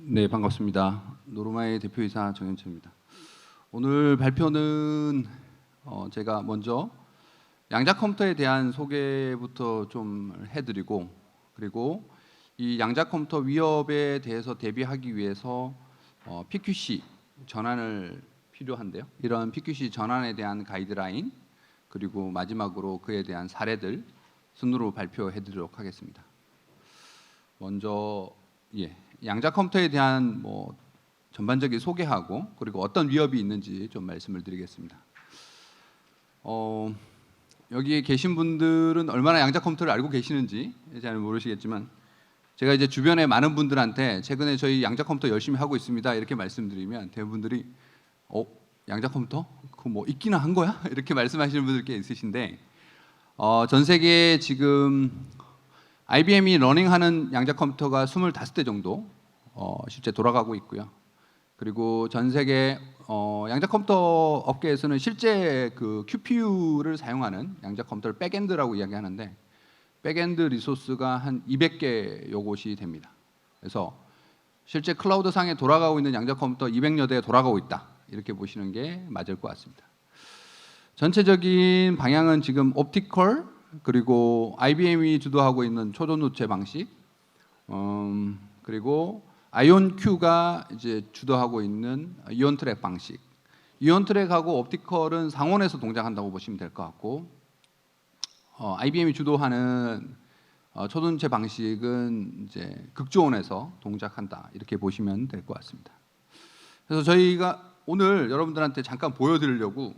네, 반갑습니다. 노르마의 대표이사 정현철입니다. 오늘 발표는 제가 먼저 양자 컴퓨터에 대한 소개부터 좀 해드리고, 그리고 이 양자 컴퓨터 위협에 대해서 대비하기 위해서 PQC 전환을 필요한데요. 이런 PQC 전환에 대한 가이드라인, 그리고 마지막으로 그에 대한 사례들 순으로 발표해드리도록 하겠습니다. 먼저 양자 컴퓨터에 대한 전반적인 소개하고, 그리고 어떤 위협이 있는지 좀 말씀을 드리겠습니다. 여기에 계신 분들은 얼마나 양자 컴퓨터를 알고 계시는지 잘 모르시겠지만, 제가 이제 주변에 많은 분들한테 최근에 저희 양자 컴퓨터 열심히 하고 있습니다 이렇게 말씀드리면 대부분들이 양자 컴퓨터? 그거 있기는 한 거야? 이렇게 말씀하시는 분들 꽤 있으신데, 전 세계에 지금 IBM이 러닝하는 양자 컴퓨터가 25대 정도 실제 돌아가고 있고요. 그리고 전 세계 양자 컴퓨터 업계에서는 실제 그 QPU를 사용하는 양자 컴퓨터를 백엔드라고 이야기하는데, 백엔드 리소스가 한 200개 요것이 됩니다. 그래서 실제 클라우드 상에 돌아가고 있는 양자 컴퓨터 200여 대 돌아가고 있다, 이렇게 보시는 게 맞을 것 같습니다. 전체적인 방향은 지금 옵티컬, 그리고 IBM이 주도하고 있는 초전도체 방식, 그리고 아이온큐가 이제 주도하고 있는 이온 트랙 방식. 이온 트랙하고 옵티컬은 상온에서 동작한다고 보시면 될 것 같고, IBM이 주도하는 초전도체 방식은 이제 극저온에서 동작한다, 이렇게 보시면 될 것 같습니다. 그래서 저희가 오늘 여러분들한테 잠깐 보여드리려고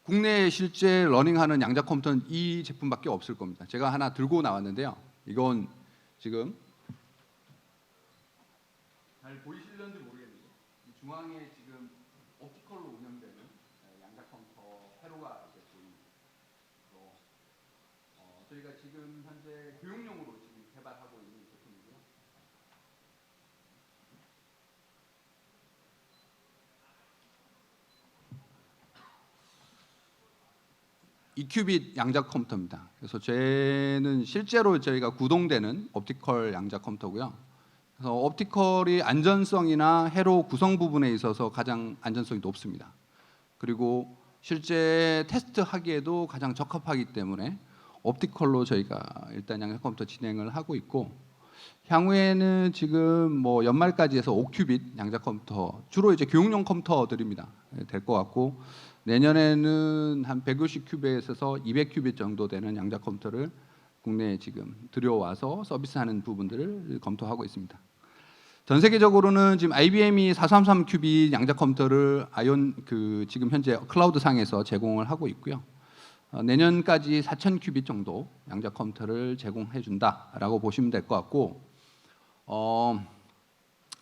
국내에 실제 러닝하는 양자 컴퓨터는 이 제품밖에 없을 겁니다. 제가 하나 들고 나왔는데요. 이건 지금 잘 보이실런지 모르겠는데, 이 중앙에 지금 옵티컬로 운영되는 양자 컴퓨터 회로가 이제 보입니다. 저희가 지금 현재 교육용으로 지금 개발하고 있는 제품이고요. 이큐빗 양자 컴퓨터입니다. 그래서 쟤는 실제로 저희가 구동되는 옵티컬 양자 컴퓨터고요. 그래서 옵티컬이 안전성이나 회로 구성 부분에 있어서 가장 안전성이 높습니다. 그리고 실제 테스트하기에도 가장 적합하기 때문에 옵티컬로 저희가 일단 양자 컴퓨터 진행을 하고 있고, 향후에는 지금 연말까지 해서 5큐빗 양자 컴퓨터, 주로 이제 교육용 컴퓨터들입니다, 될 것 같고, 내년에는 한 150큐빗에서 200큐빗 정도 되는 양자 컴퓨터를 국내에 지금 들여와서 서비스하는 부분들을 검토하고 있습니다. 전 세계적으로는 지금 IBM이 433큐빗 양자 컴퓨터를 지금 현재 클라우드 상에서 제공을 하고 있고요. 내년까지 4000큐빗 정도 양자 컴퓨터를 제공해 준다라고 보시면 될 것 같고,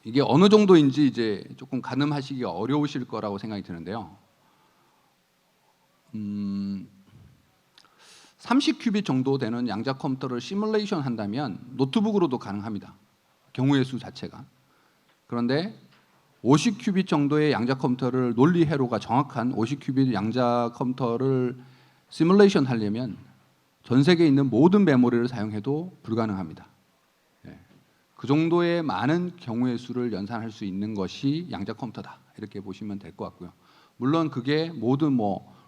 이게 어느 정도인지 이제 조금 가늠하시기가 어려우실 거라고 생각이 드는데요. 30큐빗 정도 되는 양자 컴퓨터를 시뮬레이션 한다면 노트북으로도 가능합니다, 경우의 수 자체가. 그런데 50큐빗 정도의 양자 컴퓨터를, 논리 회로가 정확한 50큐빗 양자 컴퓨터를 시뮬레이션 하려면 전 세계에 있는 모든 메모리를 사용해도 불가능합니다. 그 정도의 많은 경우의 수를 연산할 수 있는 것이 양자 컴퓨터다, 이렇게 보시면 될 것 같고요. 물론 그게 모든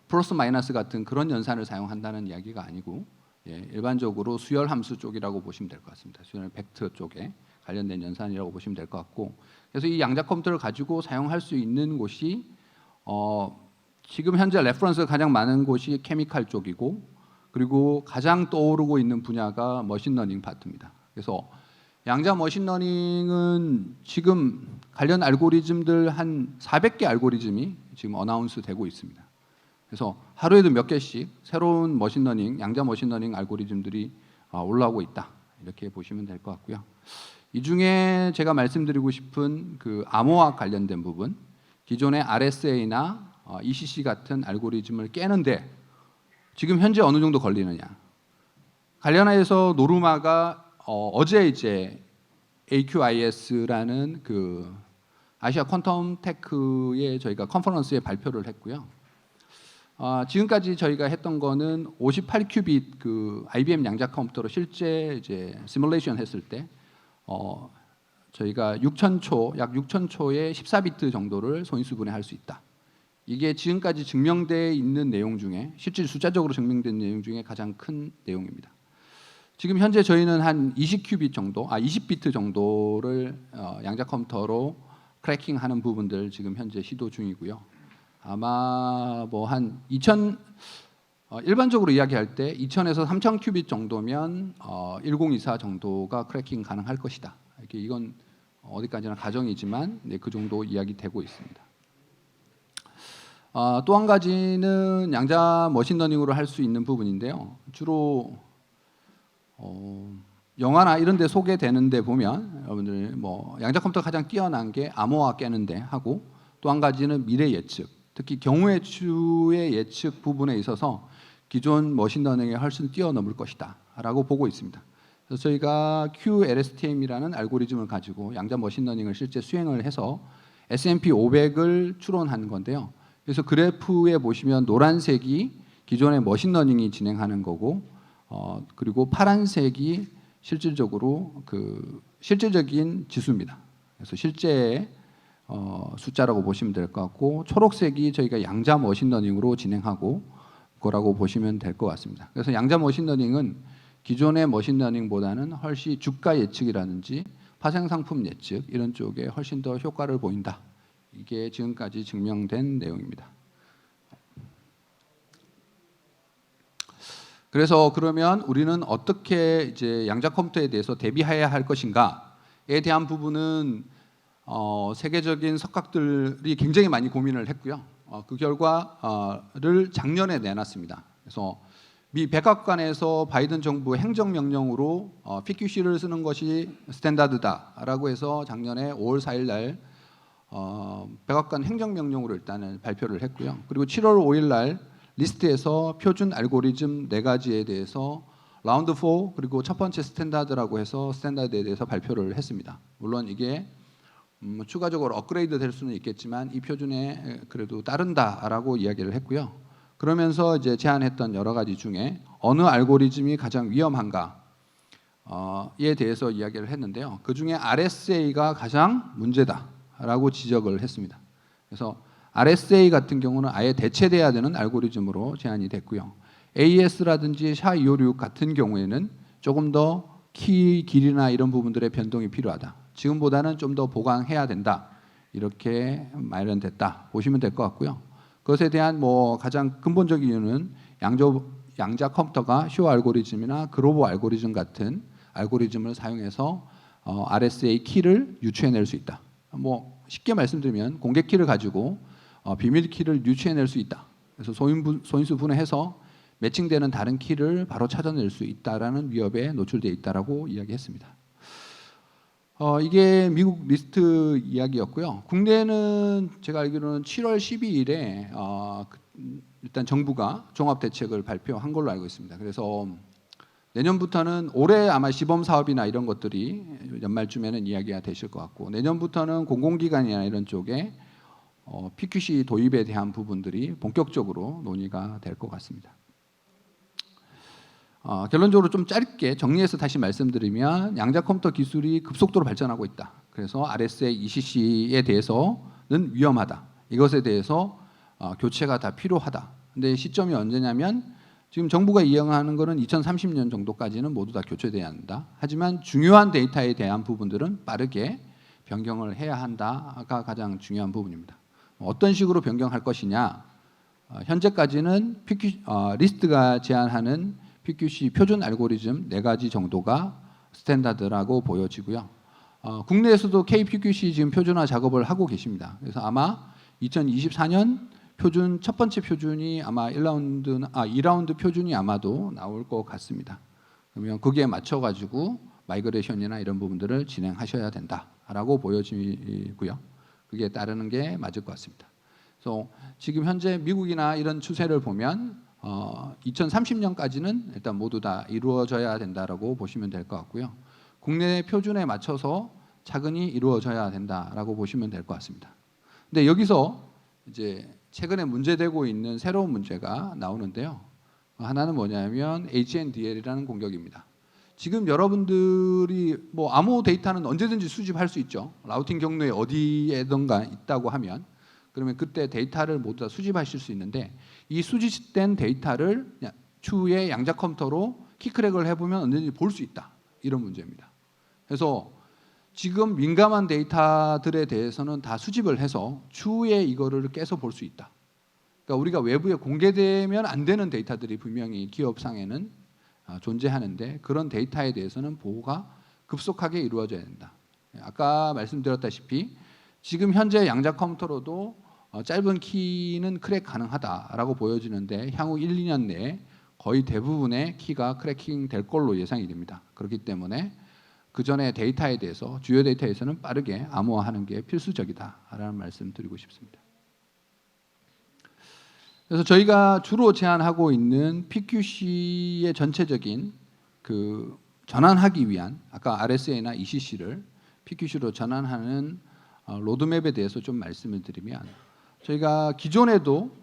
플러스 마이너스 같은 그런 연산을 사용한다는 이야기가 아니고, 일반적으로 수열 함수 쪽이라고 보시면 될 것 같습니다. 수열 벡터 쪽에 관련된 연산이라고 보시면 될 것 같고, 그래서 이 양자 컴퓨터를 가지고 사용할 수 있는 곳이 지금 현재 레퍼런스가 가장 많은 곳이 케미칼 쪽이고, 그리고 가장 떠오르고 있는 분야가 머신러닝 파트입니다. 그래서 양자 머신러닝은 지금 관련 알고리즘들 한 400개 알고리즘이 지금 어나운스 되고 있습니다. 그래서 하루에도 몇 개씩 새로운 머신러닝, 양자 머신러닝 알고리즘들이 올라오고 있다, 이렇게 보시면 될 것 같고요. 이 중에 제가 말씀드리고 싶은 그 암호화 관련된 부분, 기존의 RSA나 ECC 같은 알고리즘을 깨는데 지금 현재 어느 정도 걸리느냐. 관련해서 노르마가 어제 이제 AQIS라는 그 아시아 퀀텀 테크에 저희가 컨퍼런스에 발표를 했고요. 지금까지 저희가 했던 거는 58큐빗 그 IBM 양자 컴퓨터로 실제 이제 시뮬레이션 했을 때 저희가 6,000초, 약 6,000초에 14비트 정도를 소인수 분해할 수 있다. 이게 지금까지 증명되어 있는 내용 중에 실질 숫자적으로 증명된 내용 중에 가장 큰 내용입니다. 지금 현재 저희는 한 20큐빗 정도, 20비트 정도를 양자 컴퓨터로 크래킹하는 부분들 지금 현재 시도 중이고요. 아마 뭐 한 2000 일반적으로 이야기할 때 2000에서 3000 큐빗 정도면 1024 정도가 크래킹 가능할 것이다. 이건 어디까지나 가정이지만 네, 그 정도 이야기되고 있습니다. 또 한 가지는 양자 머신러닝으로 할 수 있는 부분인데요. 주로 영화나 이런 데 소개되는 데 보면 여러분들 뭐 양자 컴퓨터가 가장 뛰어난 게 암호화 깨는데 하고 또 한 가지는 미래 예측, 특히 경우의 수의 예측 부분에 있어서 기존 머신러닝에 훨씬 뛰어넘을 것이다 라고 보고 있습니다. 그래서 저희가 QLSTM이라는 알고리즘을 가지고 양자 머신러닝을 실제 수행을 해서 S&P 500을 추론한 건데요. 그래서 그래프에 보시면 노란색이 기존의 머신러닝이 진행하는 거고 그리고 파란색이 실질적으로 실질적인 지수입니다. 그래서 실제 숫자라고 보시면 될 것 같고 초록색이 저희가 양자 머신러닝으로 진행하고 거라고 보시면 될 것 같습니다. 그래서 양자 머신러닝은 기존의 머신러닝보다는 훨씬 주가 예측이라든지 파생상품 예측 이런 쪽에 훨씬 더 효과를 보인다. 이게 지금까지 증명된 내용입니다. 그래서 그러면 우리는 어떻게 이제 양자 컴퓨터에 대해서 대비해야 할 것인가에 대한 부분은 세계적인 석학들이 굉장히 많이 고민을 했고요. 그 결과를 작년에 내놨습니다. 그래서 미 백악관에서 바이든 정부 행정명령으로 PQC를 쓰는 것이 스탠다드다라고 해서 작년에 5월 4일 날 백악관 행정명령으로 일단은 발표를 했고요. 그리고 7월 5일 날 리스트에서 표준 알고리즘 4가지에 대해서 라운드 4 그리고 첫 번째 스탠다드라고 해서 스탠다드에 대해서 발표를 했습니다. 물론 이게 추가적으로 업그레이드 될 수는 있겠지만 이 표준에 그래도 따른다라고 이야기를 했고요. 그러면서 이제 제안했던 여러 가지 중에 어느 알고리즘이 가장 위험한가에 대해서 이야기를 했는데요. 그 중에 RSA가 가장 문제다라고 지적을 했습니다. 그래서 RSA 같은 경우는 아예 대체돼야 되는 알고리즘으로 제안이 됐고요. AES라든지 SHA-256 같은 경우에는 조금 더 키 길이나 이런 부분들의 변동이 필요하다. 지금보다는 좀 더 보강해야 된다. 이렇게 마련됐다. 보시면 될 것 같고요. 그것에 대한 뭐 가장 근본적인 이유는 양자 컴퓨터가 쇼 알고리즘이나 그로버 알고리즘 같은 알고리즘을 사용해서 RSA 키를 유추해낼 수 있다. 뭐 쉽게 말씀드리면 공개 키를 가지고 비밀 키를 유추해낼 수 있다. 그래서 소인수 분해해서 매칭되는 다른 키를 바로 찾아낼 수 있다라는 위협에 노출되어 있다라고 이야기했습니다. 이게 미국 리스트 이야기였고요. 국내는 제가 알기로는 7월 12일에 일단 정부가 종합 대책을 발표한 걸로 알고 있습니다. 그래서 내년부터는 올해 아마 시범 사업이나 이런 것들이 연말쯤에는 이야기가 되실 것 같고 내년부터는 공공기관이나 이런 쪽에 PQC 도입에 대한 부분들이 본격적으로 논의가 될 것 같습니다. 결론적으로 좀 짧게 정리해서 다시 말씀드리면 양자 컴퓨터 기술이 급속도로 발전하고 있다. 그래서 RSA ECC에 대해서는 위험하다. 이것에 대해서 교체가 다 필요하다. 근데 시점이 언제냐면 지금 정부가 이행하는 거는 2030년 정도까지는 모두 다 교체돼야 한다. 하지만 중요한 데이터에 대한 부분들은 빠르게 변경을 해야 한다가 가장 중요한 부분입니다. 어떤 식으로 변경할 것이냐? 현재까지는 리스트가 제안하는 PQC 표준 알고리즘 4가지 정도가 스탠다드라고 보여지고요. 국내에서도 KPQC 지금 표준화 작업을 하고 계십니다. 그래서 아마 2024년 표준 첫 번째 표준이 아마 2라운드 표준이 아마도 나올 것 같습니다. 그러면 거기에 맞춰 가지고 마이그레이션이나 이런 부분들을 진행하셔야 된다라고 보여지고요. 그게 따르는 게 맞을 것 같습니다. 그래서 지금 현재 미국이나 이런 추세를 보면 2030년까지는 일단 모두 다 이루어져야 된다라고 보시면 될 것 같고요. 국내 표준에 맞춰서 차근히 이루어져야 된다라고 보시면 될 것 같습니다. 근데 여기서 이제 최근에 문제되고 있는 새로운 문제가 나오는데요. 하나는 뭐냐면 HNDL이라는 공격입니다. 지금 여러분들이 뭐 암호 데이터는 언제든지 수집할 수 있죠. 라우팅 경로에 어디에든가 있다고 하면 그러면 그때 데이터를 모두 다 수집하실 수 있는데 이 수집된 데이터를 추후에 양자 컴퓨터로 키크랙을 해보면 언제든지 볼 수 있다. 이런 문제입니다. 그래서 지금 민감한 데이터들에 대해서는 다 수집을 해서 추후에 이거를 깨서 볼 수 있다. 그러니까 우리가 외부에 공개되면 안 되는 데이터들이 분명히 기업상에는 존재하는데 그런 데이터에 대해서는 보호가 급속하게 이루어져야 된다. 아까 말씀드렸다시피 지금 현재 양자 컴퓨터로도 짧은 키는 크랙 가능하다라고 보여지는데 향후 1, 2년 내에 거의 대부분의 키가 크래킹 될 걸로 예상이 됩니다. 그렇기 때문에 그 전에 데이터에 대해서 주요 데이터에서는 빠르게 암호화하는 게 필수적이다라는 말씀 드리고 싶습니다. 그래서 저희가 주로 제안하고 있는 PQC의 전체적인 그 전환하기 위한 아까 RSA나 ECC를 PQC로 전환하는 로드맵에 대해서 좀 말씀을 드리면 저희가 기존에도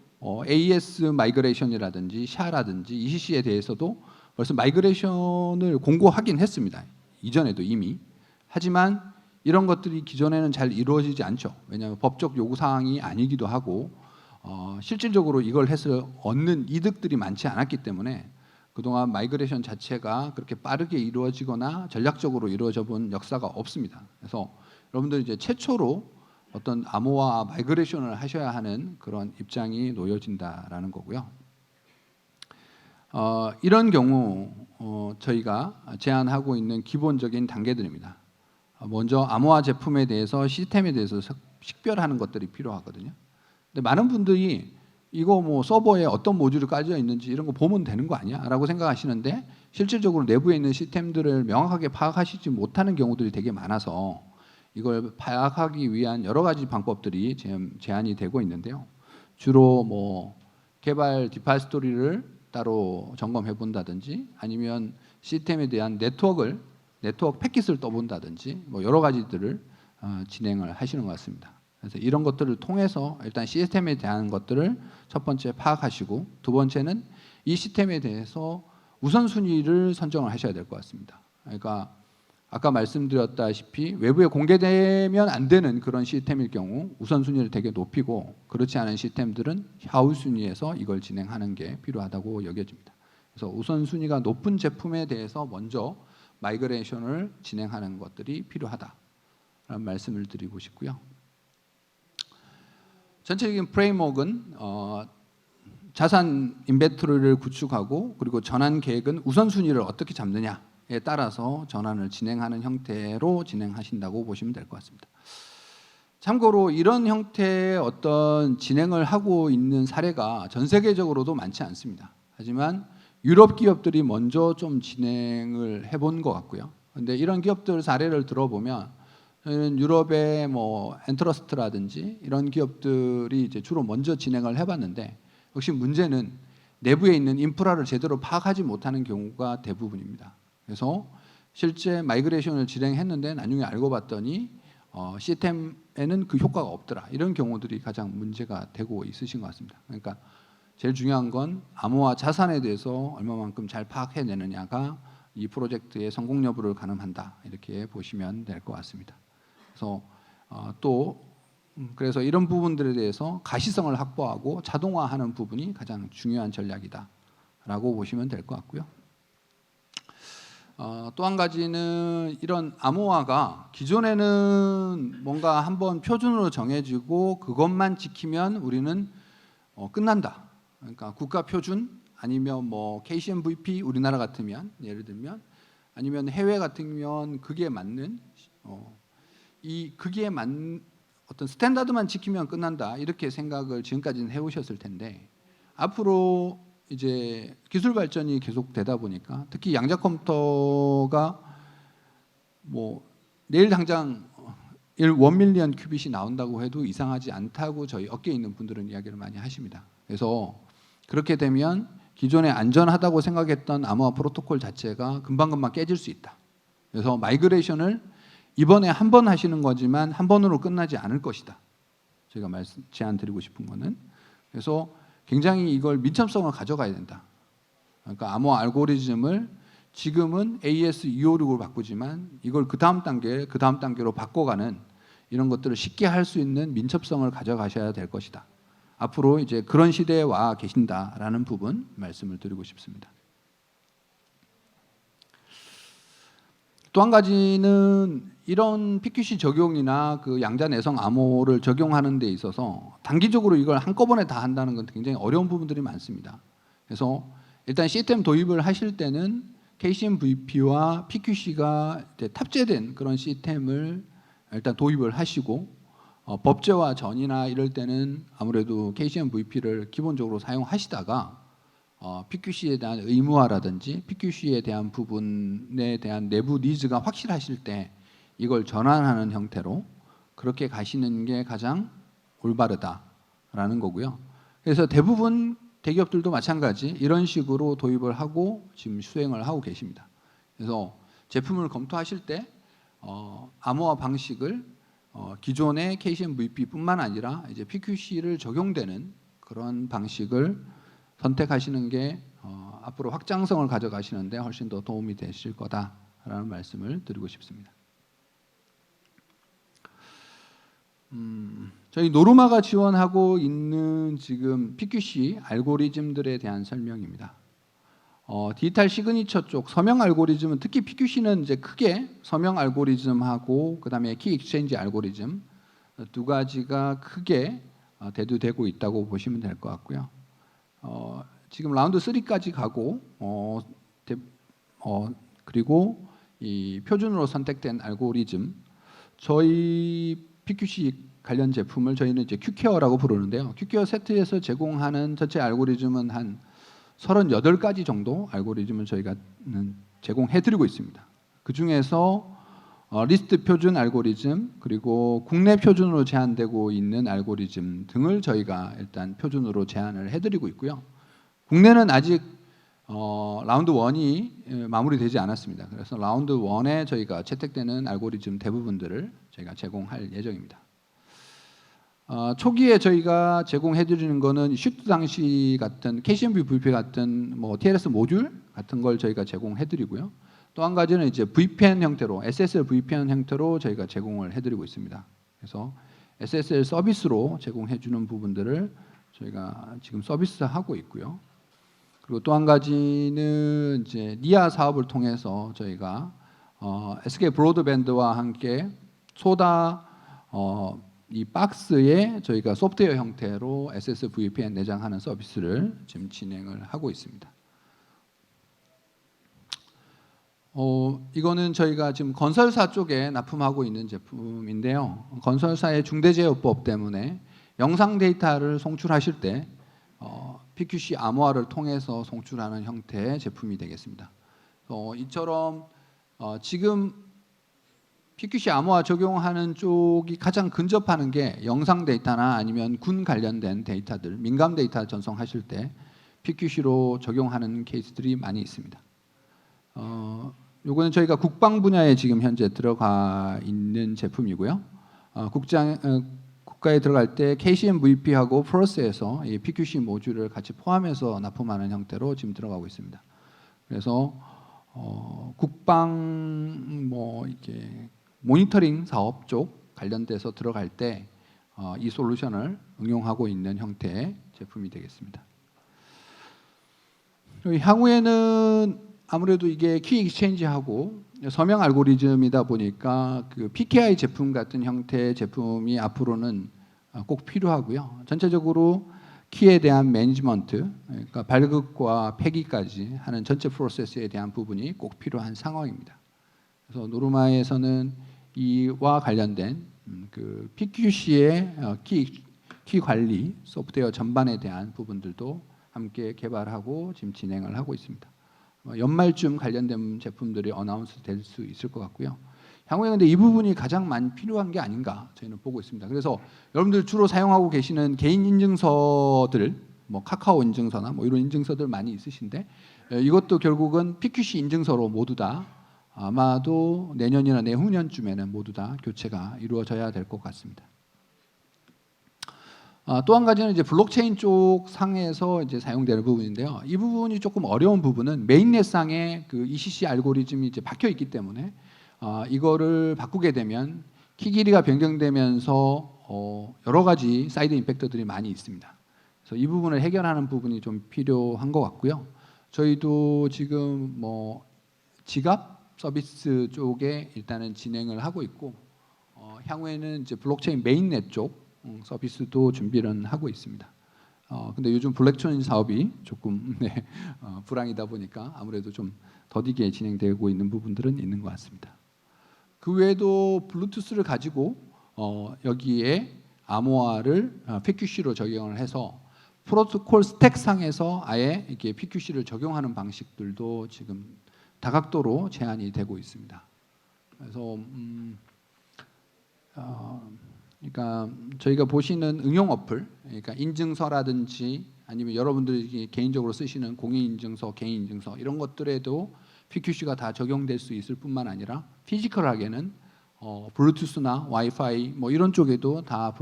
AES 마이그레이션이라든지 샤라든지 ECC에 대해서도 벌써 마이그레이션을 공고하긴 했습니다. 이전에도 이미. 하지만 이런 것들이 기존에는 잘 이루어지지 않죠. 왜냐하면 법적 요구사항이 아니기도 하고 실질적으로 이걸 해서 얻는 이득들이 많지 않았기 때문에 그동안 마이그레이션 자체가 그렇게 빠르게 이루어지거나 전략적으로 이루어져 본 역사가 없습니다. 그래서 여러분들 이제 최초로 어떤 암호화 마이그레이션을 하셔야 하는 그런 입장이 놓여진다라는 거고요. 이런 경우 저희가 제안하고 있는 기본적인 단계들입니다. 먼저 암호화 제품에 대해서 시스템에 대해서 식별하는 것들이 필요하거든요. 근데 많은 분들이 이거 뭐 서버에 어떤 모듈이 깔려 있는지 이런 거 보면 되는 거 아니야? 라고 생각하시는데 실질적으로 내부에 있는 시스템들을 명확하게 파악하시지 못하는 경우들이 되게 많아서 이걸 파악하기 위한 여러 가지 방법들이 지금 제안이 되고 있는데요. 주로 뭐 개발 디파이 스토리를 따로 점검해 본다든지 아니면 시스템에 대한 네트워크 패킷을 떠본다든지 뭐 여러 가지들을 진행을 하시는 것 같습니다. 그래서 이런 것들을 통해서 일단 시스템에 대한 것들을 첫 번째 파악하시고 두 번째는 이 시스템에 대해서 우선순위를 선정을 하셔야 될 것 같습니다. 그러니까 아까 말씀드렸다시피 외부에 공개되면 안 되는 그런 시스템일 경우 우선순위를 되게 높이고 그렇지 않은 시스템들은 하위 순위에서 이걸 진행하는 게 필요하다고 여겨집니다. 그래서 우선순위가 높은 제품에 대해서 먼저 마이그레이션을 진행하는 것들이 필요하다라는 말씀을 드리고 싶고요. 전체적인 프레임워크는 자산 인벤토리를 구축하고 그리고 전환 계획은 우선순위를 어떻게 잡느냐에 따라서 전환을 진행하는 형태로 진행하신다고 보시면 될 것 같습니다. 참고로 이런 형태의 어떤 진행을 하고 있는 사례가 전 세계적으로도 많지 않습니다. 하지만 유럽 기업들이 먼저 좀 진행을 해본 것 같고요. 그런데 이런 기업들 사례를 들어보면 저희는 유럽의 뭐 엔트러스트라든지 이런 기업들이 이제 주로 먼저 진행을 해봤는데 역시 문제는 내부에 있는 인프라를 제대로 파악하지 못하는 경우가 대부분입니다. 그래서 실제 마이그레이션을 진행했는데 나중에 알고 봤더니 시스템에는 그 효과가 없더라. 이런 경우들이 가장 문제가 되고 있으신 것 같습니다. 그러니까 제일 중요한 건 암호화 자산에 대해서 얼마만큼 잘 파악해내느냐가 이 프로젝트의 성공 여부를 가늠한다. 이렇게 보시면 될 것 같습니다. 그래서 그래서 이런 부분들에 대해서 가시성을 확보하고 자동화하는 부분이 가장 중요한 전략이다라고 보시면 될 것 같고요. 또 한 가지는 이런 암호화가 기존에는 뭔가 한번 표준으로 정해지고 그것만 지키면 우리는 끝난다. 그러니까 국가 표준 아니면 뭐 KCMVP 우리나라 같으면 예를 들면 아니면 해외 같으면 그게 맞는 그게 맞는 어떤 스탠다드만 지키면 끝난다 이렇게 생각을 지금까지는 해오셨을 텐데 앞으로 이제 기술 발전이 계속 되다 보니까 특히 양자 컴퓨터가 뭐 내일 당장 1밀리언 큐빗이 나온다고 해도 이상하지 않다고 저희 업계에 있는 분들은 이야기를 많이 하십니다. 그래서 그렇게 되면 기존에 안전하다고 생각했던 암호화 프로토콜 자체가 금방금방 깨질 수 있다. 그래서 마이그레이션을 이번에 한 번 하시는 거지만 한 번으로 끝나지 않을 것이다. 제가 제안 드리고 싶은 거는 그래서 굉장히 이걸 민첩성을 가져가야 된다. 그러니까 암호화 알고리즘을 지금은 AS 256을 바꾸지만 이걸 그 다음 단계로 바꿔가는 이런 것들을 쉽게 할 수 있는 민첩성을 가져가셔야 될 것이다. 앞으로 이제 그런 시대에 와 계신다라는 부분 말씀을 드리고 싶습니다. 또 한 가지는 이런 PQC 적용이나 그 양자 내성 암호를 적용하는 데 있어서 단기적으로 이걸 한꺼번에 다 한다는 건 굉장히 어려운 부분들이 많습니다. 그래서 일단 시스템 도입을 하실 때는 KCM-VP와 PQC가 탑재된 그런 시스템을 일단 도입을 하시고 법제화 전이나 이럴 때는 아무래도 KCM-VP를 기본적으로 사용하시다가 PQC에 대한 의무화라든지 PQC에 대한 부분에 대한 내부 니즈가 확실하실 때 이걸 전환하는 형태로 그렇게 가시는 게 가장 올바르다라는 거고요. 그래서 대부분 대기업들도 마찬가지 이런 식으로 도입을 하고 지금 수행을 하고 계십니다. 그래서 제품을 검토하실 때 암호화 방식을 기존의 KCM-VP뿐만 아니라 이제 PQC를 적용되는 그런 방식을 선택하시는 게 앞으로 확장성을 가져가시는데 훨씬 더 도움이 되실 거다라는 말씀을 드리고 싶습니다. 저희 노르마가 지원하고 있는 지금 PQC 알고리즘들에 대한 설명입니다. 디지털 시그니처 쪽 서명 알고리즘은 특히 PQC는 이제 크게 서명 알고리즘하고 그다음에 키 익스체인지 알고리즘 두 가지가 크게 대두되고 있다고 보시면 될 것 같고요. 지금 라운드 3까지 가고 그리고 이 표준으로 선택된 알고리즘 저희 PQC 관련 제품을 저희는 이제 큐케어라고 부르는데요. 큐케어 세트에서 제공하는 전체 알고리즘은 한 38가지 정도 알고리즘을 저희가 제공해드리고 있습니다. 그 중에서 리스트 표준 알고리즘 그리고 국내 표준으로 제한되고 있는 알고리즘 등을 저희가 일단 표준으로 제한을 해드리고 있고요. 국내는 아직 라운드 1이 마무리되지 않았습니다. 그래서 라운드 1에 저희가 채택되는 알고리즘 대부분들을 저희가 제공할 예정입니다. 초기에 저희가 제공해드리는 거는 슈트 당시 같은 KCM-VP 같은 뭐 TLS 모듈 같은 걸 저희가 제공해드리고요. 또 한 가지는 이제 VPN 형태로 SSL VPN 형태로 저희가 제공을 해드리고 있습니다. 그래서 SSL 서비스로 제공해주는 부분들을 저희가 지금 서비스하고 있고요. 그리고 또 한 가지는 이제 니아 사업을 통해서 저희가 SK 브로드밴드와 함께 소다 이 박스에 저희가 소프트웨어 형태로 SS VPN 내장하는 서비스를 지금 진행을 하고 있습니다. 이거는 저희가 지금 건설사 쪽에 납품하고 있는 제품인데요. 건설사의 중대재해법 때문에 영상 데이터를 송출하실 때 PQC 암호화를 통해서 송출하는 형태의 제품이 되겠습니다. 이처럼 지금 PQC 암호화 적용하는 쪽이 가장 근접하는 게 영상 데이터나 아니면 군 관련된 데이터들, 민감 데이터 전송하실 때 PQC로 적용하는 케이스들이 많이 있습니다. 요거는 저희가 국방 분야에 지금 현재 들어가 있는 제품이고요. 국가에 들어갈 때 KCM-VP하고 프로스에서 이 PQC 모듈을 같이 포함해서 납품하는 형태로 지금 들어가고 있습니다. 그래서 국방 뭐 이렇게 모니터링 사업 쪽 관련돼서 들어갈 때 이 솔루션을 응용하고 있는 형태의 제품이 되겠습니다. 향후에는 아무래도 이게 키 익스체인지하고 서명 알고리즘이다 보니까 그 PKI 제품 같은 형태의 제품이 앞으로는 꼭 필요하고요. 전체적으로 키에 대한 매니지먼트, 그러니까 발급과 폐기까지 하는 전체 프로세스에 대한 부분이 꼭 필요한 상황입니다. 그래서 노르마에서는 이와 관련된 그 PQC의 키 관리 소프트웨어 전반에 대한 부분들도 함께 개발하고 지금 진행을 하고 있습니다. 연말쯤 관련된 제품들이 어나운스 될 수 있을 것 같고요. 향후에 근데 이 부분이 가장 많이 필요한 게 아닌가 저희는 보고 있습니다. 그래서 여러분들 주로 사용하고 계시는 개인 인증서들, 뭐 카카오 인증서나 뭐 이런 인증서들 많이 있으신데 이것도 결국은 PQC 인증서로 모두 다 아마도 내년이나 내후년쯤에는 모두 다 교체가 이루어져야 될 것 같습니다. 또 한 가지는 이제 블록체인 쪽 상에서 이제 사용되는 부분인데요. 이 부분이 조금 어려운 부분은 메인넷 상에 그 ECC 알고리즘이 이제 박혀 있기 때문에 이거를 바꾸게 되면 키 길이가 변경되면서 여러 가지 사이드 임팩트들이 많이 있습니다. 그래서 이 부분을 해결하는 부분이 좀 필요한 것 같고요. 저희도 지금 뭐 지갑 서비스 쪽에 일단은 진행을 하고 있고 향후에는 이제 블록체인 메인넷 쪽 서비스도 준비를 하고 있습니다. 근데 요즘 블록체인 사업이 조금 불황이다 보니까 아무래도 좀 더디게 진행되고 있는 부분들은 있는 것 같습니다. 그 외에도 블루투스를 가지고 여기에 암호화를 PQC로 적용을 해서 프로토콜 스택 상에서 아예 이렇게 PQC를 적용하는 방식들도 지금 다각도로 제안이 되고 있습니다. 그래서 그러니까 저희가 보시는 응용 어플, 그러니까 인증서라든지 아니면 여러분들이 개인적으로 쓰시는 공인인증서, 개인인증서 이런 것들에도 PQC가 다 적용될 수 있을 뿐만 아니라 피지컬하게는 블루투스나 와이파이 뭐 이런 쪽에도 다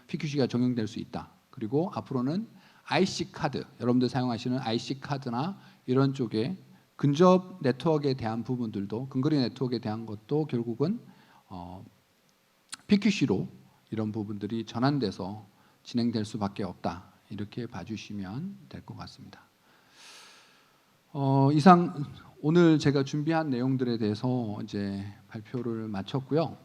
PQC가 적용될 수 있다. 그리고 앞으로는 IC 카드, 여러분들 사용하시는 IC 카드나 이런 쪽에 근접 네트워크에 대한 부분들도 근거리 네트워크에 대한 것도 결국은 PQC로 이런 부분들이 전환돼서 진행될 수밖에 없다. 이렇게 봐주시면 될 것 같습니다. 이상 오늘 제가 준비한 내용들에 대해서 이제 발표를 마쳤고요.